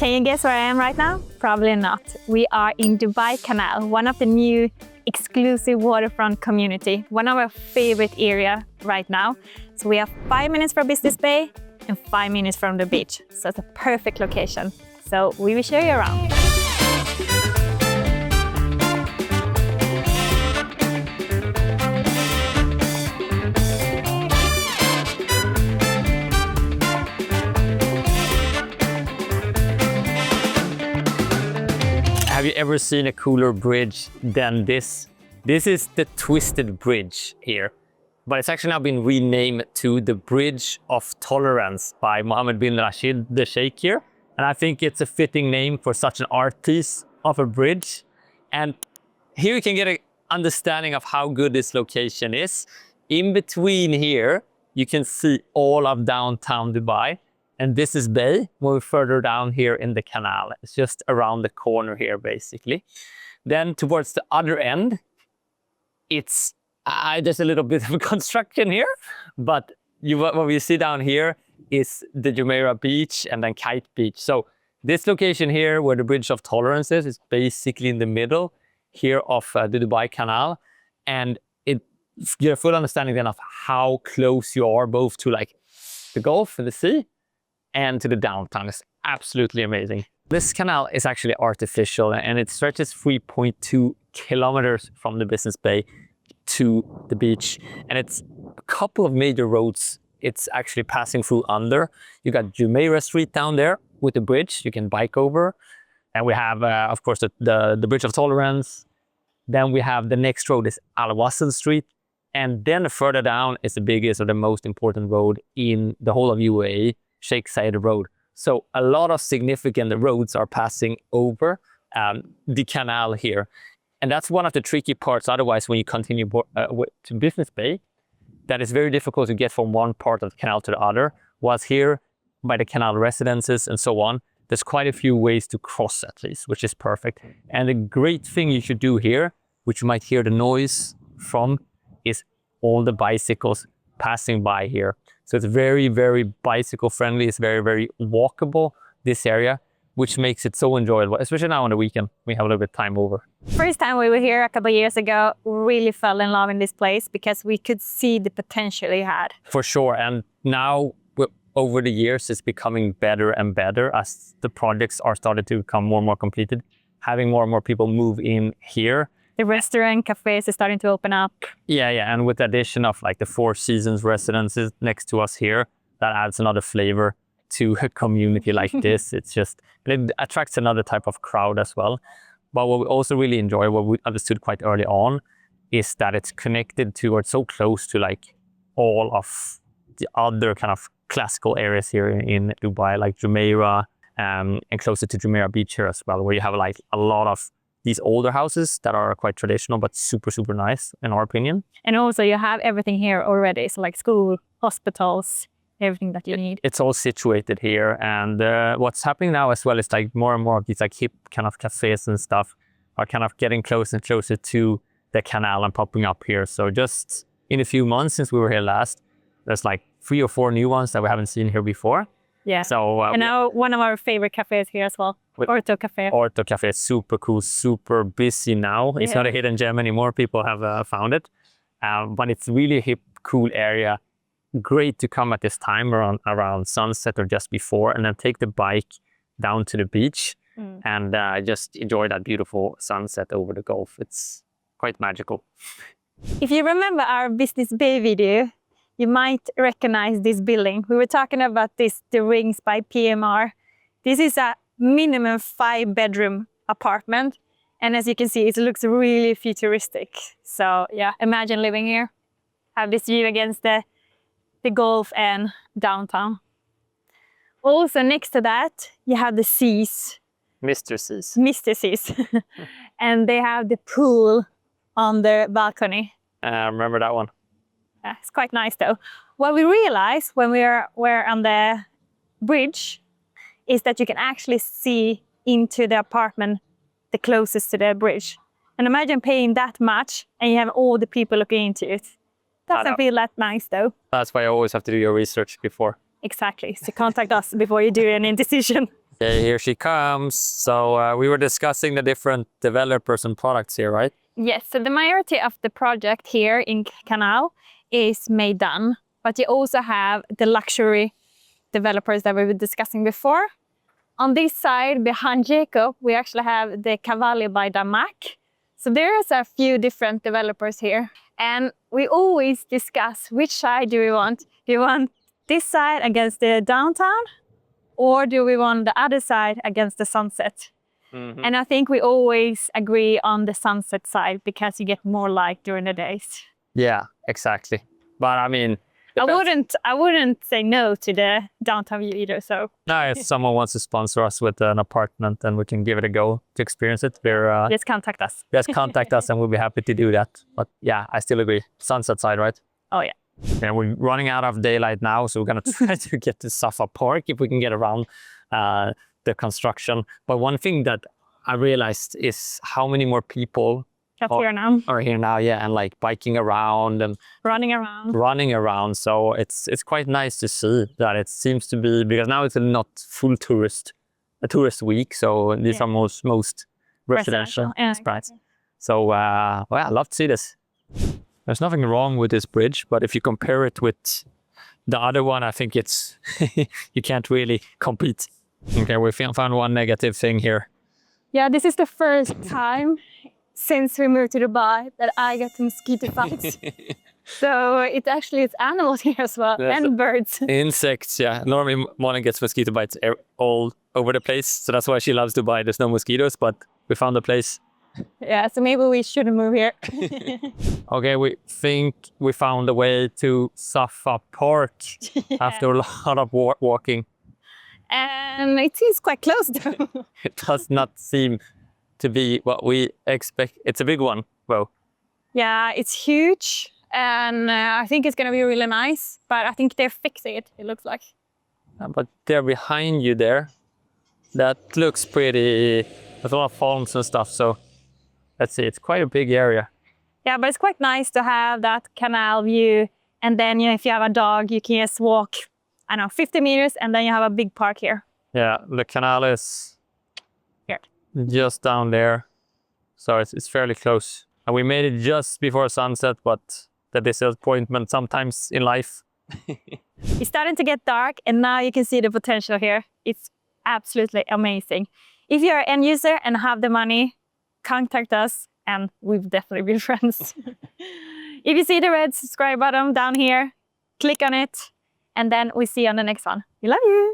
Can you guess where I am right now? Probably not. We are in Dubai Canal, one of the new exclusive waterfront community, one of our favorite area right now. So we have 5 minutes from Business Bay and 5 minutes from the beach. So it's a perfect location. So we will show you around. Have you ever seen a cooler bridge than this? This is the Twisted Bridge here, but it's actually now been renamed to the Bridge of Tolerance by Mohammed bin Rashid, the Sheikh here. And I think it's a fitting name for such an art piece of a bridge. And here you can get an understanding of how good this location is. In between here, you can see all of downtown Dubai. And this is Bay, we're further down here in the canal. It's just around the corner here, basically. Then towards the other end, it's there's a little bit of construction here, but what we see down here is the Jumeirah Beach and then Kite Beach. So this location here, where the Bridge of Tolerance is basically in the middle here of the Dubai Canal. And you get a full understanding then of how close you are both to like the Gulf and the sea, and to the downtown. It's absolutely amazing. This canal is actually artificial and it stretches 3.2 kilometers from the Business Bay to the beach. And it's a couple of major roads it's actually passing through under. You got Jumeirah Street down there with the bridge you can bike over. And we have, of course, the Bridge of Tolerance. Then we have the next road is Al Wasl Street. And then further down is the biggest or the most important road in the whole of UAE, Sheikh Zayed Road. So a lot of significant roads are passing over the canal here. And that's one of the tricky parts. Otherwise, when you continue to Business Bay, that is very difficult to get from one part of the canal to the other. Whilst here, by the canal residences and so on, there's quite a few ways to cross at least, which is perfect. And the great thing you should do here, which you might hear the noise from, is all the bicycles passing by here. So it's very, very bicycle friendly. It's very, very walkable, this area, which makes it so enjoyable, especially now on the weekend. We have a little bit of time over. First time we were here a couple of years ago, really fell in love in this place because we could see the potential it had. For sure. And now over the years, it's becoming better and better as the projects are starting to become more and more completed. Having more and more people move in here. The restaurant, cafes is starting to open up. Yeah. And with the addition of like the Four Seasons residences next to us here, that adds another flavor to a community like this. It attracts another type of crowd as well. But what we also really enjoy, what we understood quite early on, is that it's connected to, or it's so close to like all of the other kind of classical areas here in Dubai, like Jumeirah, and closer to Jumeirah Beach here as well, where you have like a lot of these older houses that are quite traditional, but super, super nice in our opinion. And also you have everything here already. So like school, hospitals, everything that you need. It's all situated here. And what's happening now as well is like more and more of these like hip kind of cafes and stuff are kind of getting closer and closer to the canal and popping up here. So just in a few months since we were here last, there's like 3 or 4 new ones that we haven't seen here before. Yeah. So and now one of our favorite cafes here as well, Orto Cafe. Orto Cafe is super cool, super busy now. It's not a hidden gem anymore. People have found it, but it's really a hip, cool area. Great to come at this time around sunset or just before, and then take the bike down to the beach and just enjoy that beautiful sunset over the Gulf. It's quite magical. If you remember our Business Bay video, you might recognize this building. We were talking about this, the Rings by PMR. This is a minimum 5-bedroom apartment. And as you can see, it looks really futuristic. So yeah, imagine living here. Have this view against the Gulf and downtown. Also next to that, you have the seas. Mr. Seas. Mr. Seas. And they have the pool on their balcony. Remember that one. It's quite nice though. What we realized when we were on the bridge is that you can actually see into the apartment the closest to the bridge. And imagine paying that much and you have all the people looking into it. Doesn't feel that nice though. That's why you always have to do your research before. Exactly. So contact us before you do any decision. Okay, here she comes. So we were discussing the different developers and products here, right? Yes, so the majority of the project here in Canal is made done, but you also have the luxury developers that we were discussing before. On this side, behind Jacob, we actually have the Cavalli by Damac. So there's a few different developers here. And we always discuss which side do we want. Do you want this side against the downtown? Or do we want the other side against the sunset? And I think we always agree on the sunset side because you get more light during the days. Yeah, exactly. But I mean, I wouldn't say no to the downtown view either. So no, if someone wants to sponsor us with an apartment, then we can give it a go to experience it. just contact us. Just contact us and we'll be happy to do that. But yeah, I still agree. Sunset side, right? Oh yeah. Yeah, we're running out of daylight now, so we're gonna try to get to Safa Park if we can get around the construction. But one thing that I realized is how many more people are here now, yeah, and like biking around and running around. So it's quite nice to see that it seems to be, because now it's not full a tourist week, so these are most residential spots. So well, I love to see this. There's nothing wrong with this bridge, but if you compare it with the other one, I think it's you can't really compete. Okay, we found one negative thing here. Yeah, this is the first time since we moved to Dubai that I get mosquito bites. So it actually is animals here as well, and birds. Insects, yeah. Normally Mona gets mosquito bites all over the place, so that's why she loves Dubai. There's no mosquitoes, but we found a place. Yeah, so maybe we shouldn't move here. Okay, we think we found a way to Safa Park after a lot of walking. And it seems quite close though. It does not seem to be what we expect. It's a big one, though. Yeah, it's huge. And I think it's going to be really nice. But I think they're fixing it, it looks like. But they're behind you there. That looks pretty... There's a lot of farms and stuff, so... Let's see, it's quite a big area. Yeah, but it's quite nice to have that canal view. And then, you know, if you have a dog, you can just walk, I don't know, 50 meters, and then you have a big park here. Yeah, the canal is here, just down there. So it's fairly close. And we made it just before sunset, but the disappointment sometimes in life. It's starting to get dark, and now you can see the potential here. It's absolutely amazing. If you're an end user and have the money, contact us, and we've definitely been friends. If you see the red subscribe button down here, click on it, and then we see you on the next one. We love you!